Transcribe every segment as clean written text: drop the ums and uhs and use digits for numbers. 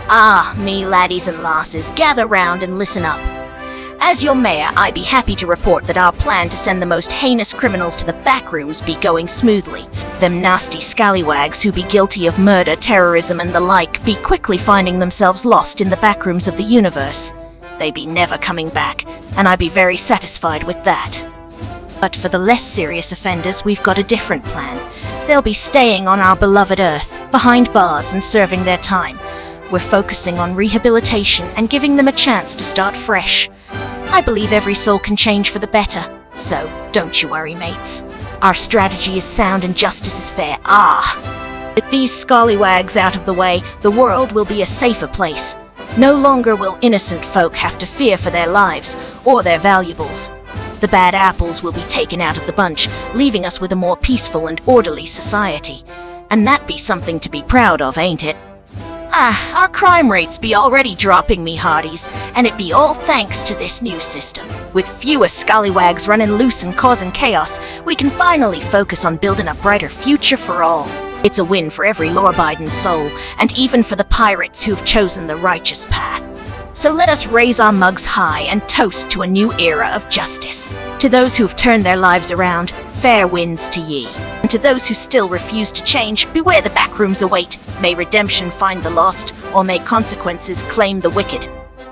Ah, me laddies and lasses, gather round and listen up. As your mayor, I be happy to report that our plan to send the most heinous criminals to the backrooms be going smoothly. Them nasty scallywags who be guilty of murder, terrorism and the like be quickly finding themselves lost in the backrooms of the universe. They be never coming back, and I be very satisfied with that. But for the less serious offenders, we've got a different plan. They'll be staying on our beloved Earth, behind bars and serving their time. We're focusing on rehabilitation and giving them a chance to start fresh. I believe every soul can change for the better, so don't you worry, mates. Our strategy is sound and justice is fair. With these scallywags out of the way, the world will be a safer place. No longer will innocent folk have to fear for their lives or their valuables. The bad apples will be taken out of the bunch, leaving us with a more peaceful and orderly society. And that be something to be proud of, ain't it? Our crime rates be already dropping, me hearties, and it be all thanks to this new system. With fewer scallywags running loose and causing chaos, we can finally focus on building a brighter future for all. It's a win for every law-abiding soul, and even for the pirates who've chosen the righteous path. So let us raise our mugs high and toast to a new era of justice. To those who've turned their lives around, fair winds to ye. And to those who still refuse to change, beware the backrooms await. May redemption find the lost, or may consequences claim the wicked.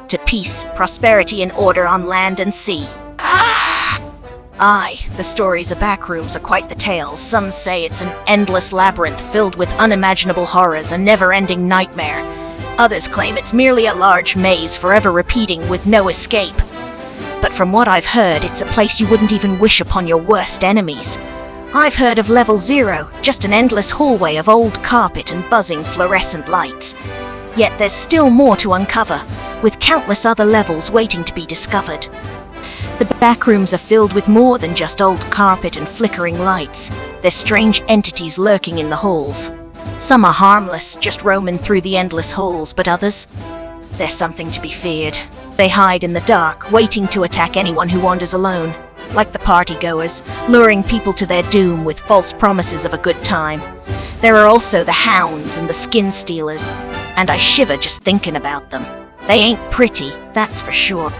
To peace, prosperity and order on land and sea. Aye, the stories of backrooms are quite the tales. Some say it's an endless labyrinth filled with unimaginable horrors, a never-ending nightmare. Others claim it's merely a large maze forever repeating with no escape. But from what I've heard, it's a place you wouldn't even wish upon your worst enemies. I've heard of Level 0, just an endless hallway of old carpet and buzzing fluorescent lights. Yet there's still more to uncover, with countless other levels waiting to be discovered. The backrooms are filled with more than just old carpet and flickering lights. There's strange entities lurking in the halls. Some are harmless, just roaming through the endless halls, but others? They're something to be feared. They hide in the dark, waiting to attack anyone who wanders alone. Like the partygoers, luring people to their doom with false promises of a good time. There are also the hounds and the skin stealers, and I shiver just thinking about them. They ain't pretty, that's for sure.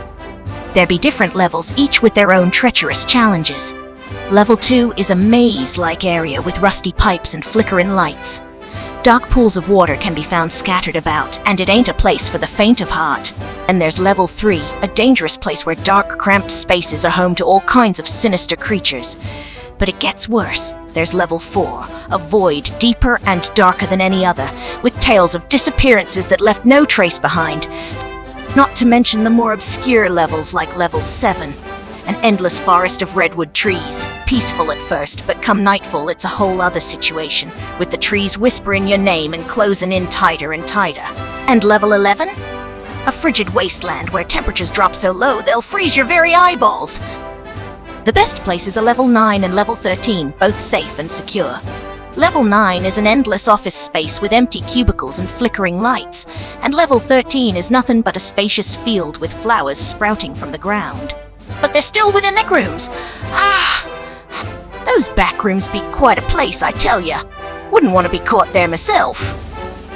There be different levels, each with their own treacherous challenges. Level 2 is a maze-like area with rusty pipes and flickering lights. Dark pools of water can be found scattered about, and it ain't a place for the faint of heart. And there's Level 3, a dangerous place where dark, cramped spaces are home to all kinds of sinister creatures. But it gets worse. There's Level 4, a void deeper and darker than any other, with tales of disappearances that left no trace behind. Not to mention the more obscure levels like Level 7, an endless forest of redwood trees. Peaceful at first, but come nightfall it's a whole other situation, with the trees whispering your name and closing in tighter and tighter. And Level 11? A frigid wasteland where temperatures drop so low they'll freeze your very eyeballs. The best places are Level 9 and Level 13, both safe and secure. Level 9 is an endless office space with empty cubicles and flickering lights, and Level 13 is nothing but a spacious field with flowers sprouting from the ground. But they're still within their rooms. Those backrooms be quite a place, I tell ya. Wouldn't want to be caught there myself.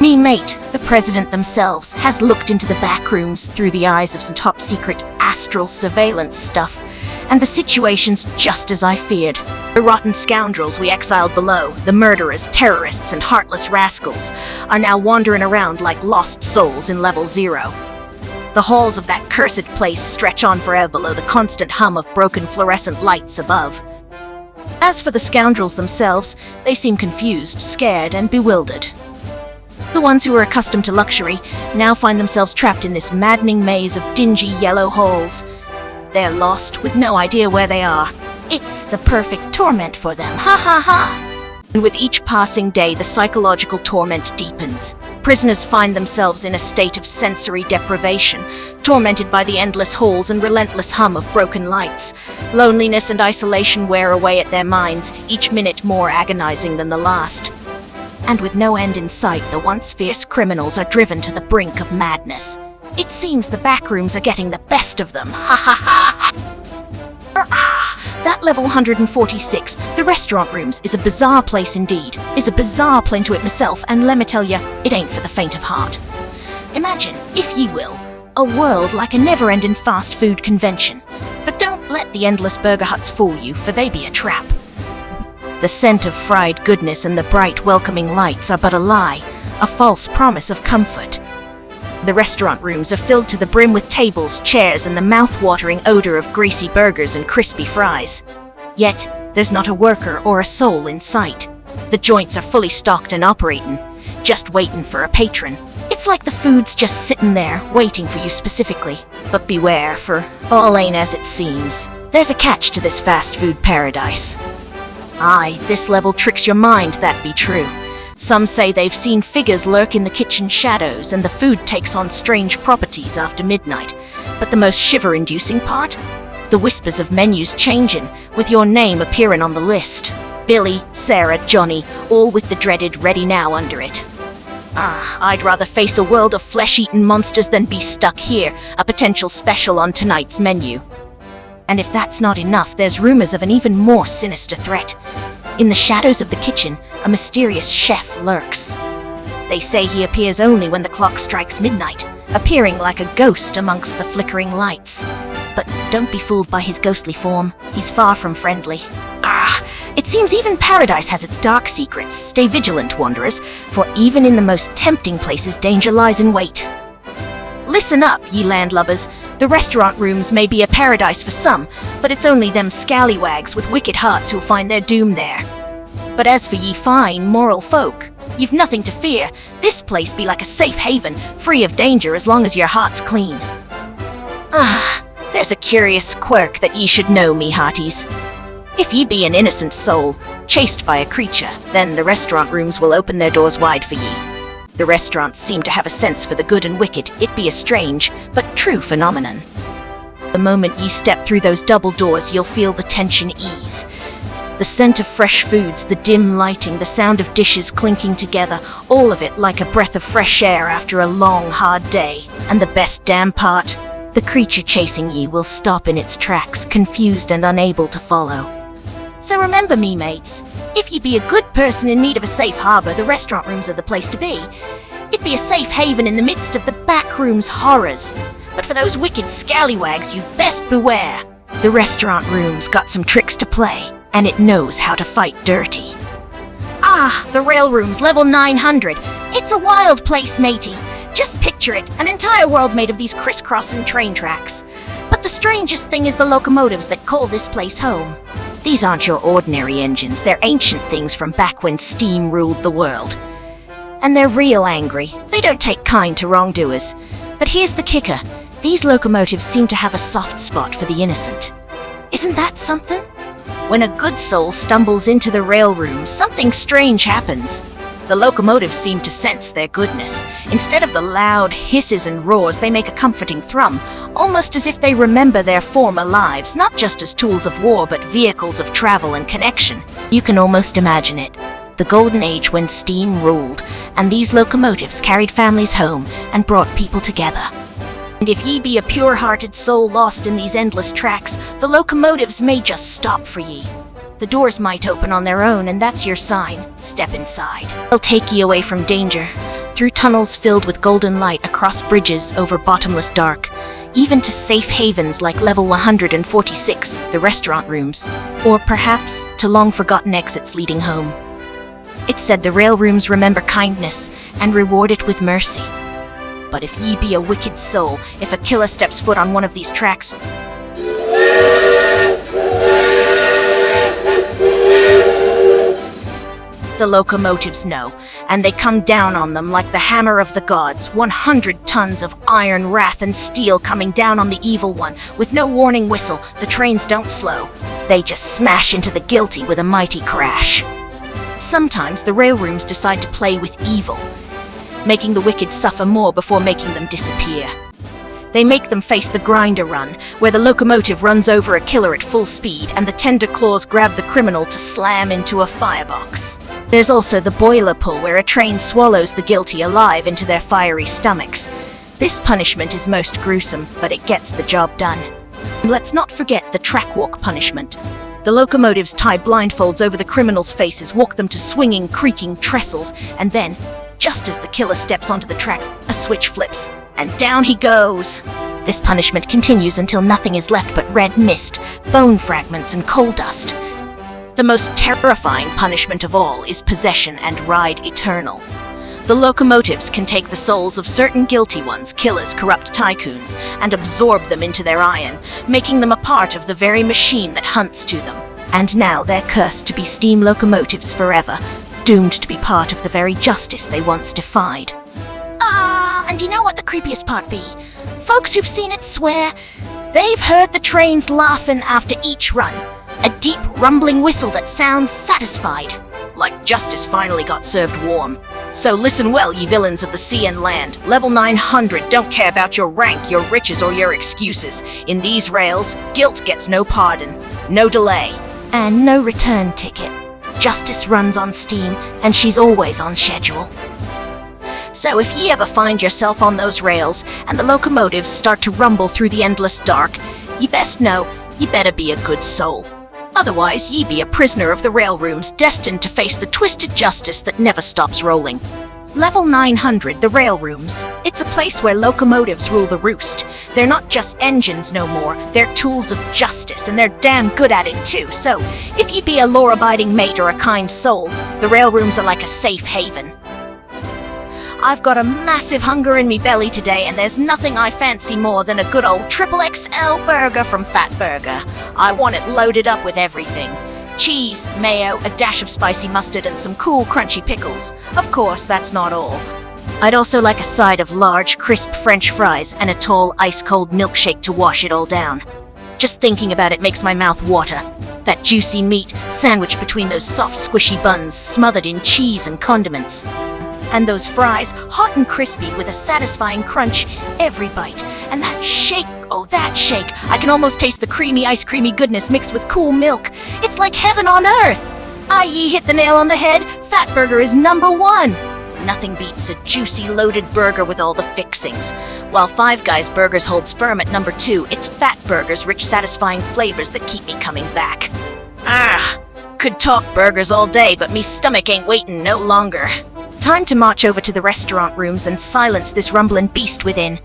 Me mate, the president themselves, has looked into the backrooms through the eyes of some top-secret astral surveillance stuff, and the situation's just as I feared. The rotten scoundrels we exiled below, the murderers, terrorists, and heartless rascals, are now wandering around like lost souls in Level 0. The halls of that cursed place stretch on forever below the constant hum of broken fluorescent lights above. As for the scoundrels themselves, they seem confused, scared, and bewildered. The ones who are accustomed to luxury now find themselves trapped in this maddening maze of dingy yellow halls. They're lost with no idea where they are. It's the perfect torment for them, ha ha ha! And with each passing day, the psychological torment deepens. Prisoners find themselves in a state of sensory deprivation, tormented by the endless halls and relentless hum of broken lights. Loneliness and isolation wear away at their minds, each minute more agonizing than the last. And with no end in sight, the once fierce criminals are driven to the brink of madness. It seems the backrooms are getting the best of them, ha ha ha! That level 146, the restaurant rooms, is a bizarre place indeed. Is a bizarre plane to it myself, and let me tell ya, it ain't for the faint of heart. Imagine, if ye will, a world like a never-ending fast food convention. But don't let the endless burger huts fool you, for they be a trap. The scent of fried goodness and the bright, welcoming lights are but a lie, a false promise of comfort. The restaurant rooms are filled to the brim with tables, chairs, and the mouth-watering odor of greasy burgers and crispy fries. Yet, there's not a worker or a soul in sight. The joints are fully stocked and operating, just waiting for a patron. It's like the food's just sitting there, waiting for you specifically. But beware, for all ain't as it seems. There's a catch to this fast food paradise. Aye, this level tricks your mind, that be true. Some say they've seen figures lurk in the kitchen shadows and the food takes on strange properties after midnight. But the most shiver-inducing part? The whispers of menus changing, with your name appearing on the list. Billy, Sarah, Johnny, all with the dreaded "ready now" under it. I'd rather face a world of flesh-eating monsters than be stuck here, a potential special on tonight's menu. And if that's not enough, there's rumors of an even more sinister threat. In the shadows of the kitchen, a mysterious chef lurks. They say he appears only when the clock strikes midnight, appearing like a ghost amongst the flickering lights. But don't be fooled by his ghostly form. He's far from friendly. It seems even paradise has its dark secrets. Stay vigilant, wanderers, for even in the most tempting places, danger lies in wait. Listen up, ye landlubbers. The restaurant rooms may be a paradise for some, but it's only them scallywags with wicked hearts who'll find their doom there. But as for ye fine, moral folk, you've nothing to fear. This place be like a safe haven, free of danger as long as your heart's clean. There's a curious quirk that ye should know, me hearties. If ye be an innocent soul, chased by a creature, then the restaurant rooms will open their doors wide for ye. The restaurants seem to have a sense for the good and wicked. It be a strange, but true phenomenon. The moment ye step through those double doors, you'll feel the tension ease. The scent of fresh foods, the dim lighting, the sound of dishes clinking together, all of it like a breath of fresh air after a long, hard day. And the best damn part, the creature chasing ye will stop in its tracks, confused and unable to follow. So remember me, mates, if ye be a good person in need of a safe harbor, the restaurant rooms are the place to be. It'd be a safe haven in the midst of the backrooms horrors. But for those wicked scallywags, you'd best beware. The restaurant room's got some tricks to play, and it knows how to fight dirty. The rail rooms, level 900. It's a wild place, matey. Just picture it, an entire world made of these crisscrossing train tracks. But the strangest thing is the locomotives that call this place home. These aren't your ordinary engines, they're ancient things from back when steam ruled the world. And they're real angry. They don't take kind to wrongdoers. But here's the kicker. These locomotives seem to have a soft spot for the innocent. Isn't that something? When a good soul stumbles into the rail room, something strange happens. The locomotives seem to sense their goodness. Instead of the loud hisses and roars, they make a comforting thrum, almost as if they remember their former lives, not just as tools of war, but vehicles of travel and connection. You can almost imagine it. The golden age when steam ruled, and these locomotives carried families home and brought people together. And if ye be a pure-hearted soul lost in these endless tracks, the locomotives may just stop for ye. The doors might open on their own, and that's your sign. Step inside. They'll take ye away from danger, through tunnels filled with golden light, across bridges over bottomless dark, even to safe havens like level 146, the restaurant rooms, or perhaps to long-forgotten exits leading home. It's said the rail rooms remember kindness and reward it with mercy. But if ye be a wicked soul, if a killer steps foot on one of these tracks, the locomotives know, and they come down on them like the hammer of the gods, 100 tons of iron, wrath, and steel coming down on the evil one. With no warning whistle, the trains don't slow. They just smash into the guilty with a mighty crash. Sometimes the rail rooms decide to play with evil, making the wicked suffer more before making them disappear. They make them face the grinder run, where the locomotive runs over a killer at full speed and the tender claws grab the criminal to slam into a firebox. There's also the boiler pull, where a train swallows the guilty alive into their fiery stomachs. This punishment is most gruesome, but it gets the job done. And let's not forget the track walk punishment. The locomotives tie blindfolds over the criminals' faces, walk them to swinging, creaking trestles, and then Just as the killer steps onto the tracks, a switch flips, and down he goes. This punishment continues until nothing is left but red mist, bone fragments, and coal dust. The most terrifying punishment of all is possession and ride eternal. The locomotives can take the souls of certain guilty ones, killers, corrupt tycoons, and absorb them into their iron, making them a part of the very machine that hunts to them. And now they're cursed to be steam locomotives forever, doomed to be part of the very justice they once defied. And you know what the creepiest part be? Folks who've seen it swear they've heard the trains laughing after each run. A deep, rumbling whistle that sounds satisfied, like justice finally got served warm. So listen well, ye villains of the sea and land. Level 900 don't care about your rank, your riches, or your excuses. In these rails, guilt gets no pardon, no delay, and no return ticket. Justice runs on steam, and she's always on schedule. So if ye ever find yourself on those rails, and the locomotives start to rumble through the endless dark, ye best know ye better be a good soul. Otherwise, ye be a prisoner of the rail rooms, destined to face the twisted justice that never stops rolling. Level 900, the rail rooms. It's a place where locomotives rule the roost. They're not just engines no more, they're tools of justice, and they're damn good at it too. So, if ye be a law-abiding mate or a kind soul, the rail rooms are like a safe haven. I've got a massive hunger in me belly today, and there's nothing I fancy more than a good old XXL burger from Fat Burger. I want it loaded up with everything. Cheese, mayo, a dash of spicy mustard, and some cool crunchy pickles. Of course, that's not all. I'd also like a side of large, crisp French fries and a tall, ice-cold milkshake to wash it all down. Just thinking about it makes my mouth water. That juicy meat, sandwiched between those soft, squishy buns, smothered in cheese and condiments. And those fries, hot and crispy with a satisfying crunch every bite. And that shake, oh that shake, I can almost taste the creamy, ice-creamy goodness mixed with cool milk. It's like heaven on earth. Ye hit the nail on the head, Fat Burger is #1. Nothing beats a juicy, loaded burger with all the fixings. While Five Guys Burgers holds firm at #2, it's Fat Burger's rich, satisfying flavors that keep me coming back. Could talk burgers all day, but me stomach ain't waiting no longer. Time to march over to the restaurant rooms and silence this rumbling beast within.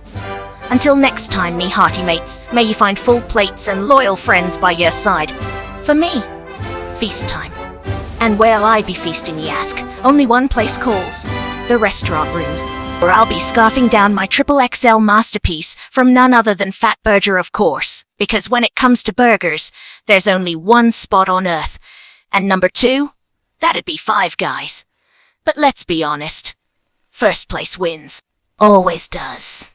Until next time, me hearty mates, may you find full plates and loyal friends by your side. For me, feast time. And where'll I be feasting, ye ask? Only one place calls, the restaurant rooms, where I'll be scarfing down my XXL masterpiece from none other than Fat Burger, of course. Because when it comes to burgers, there's only one spot on earth. And #2, that'd be Five Guys. But let's be honest, first place wins. Always does.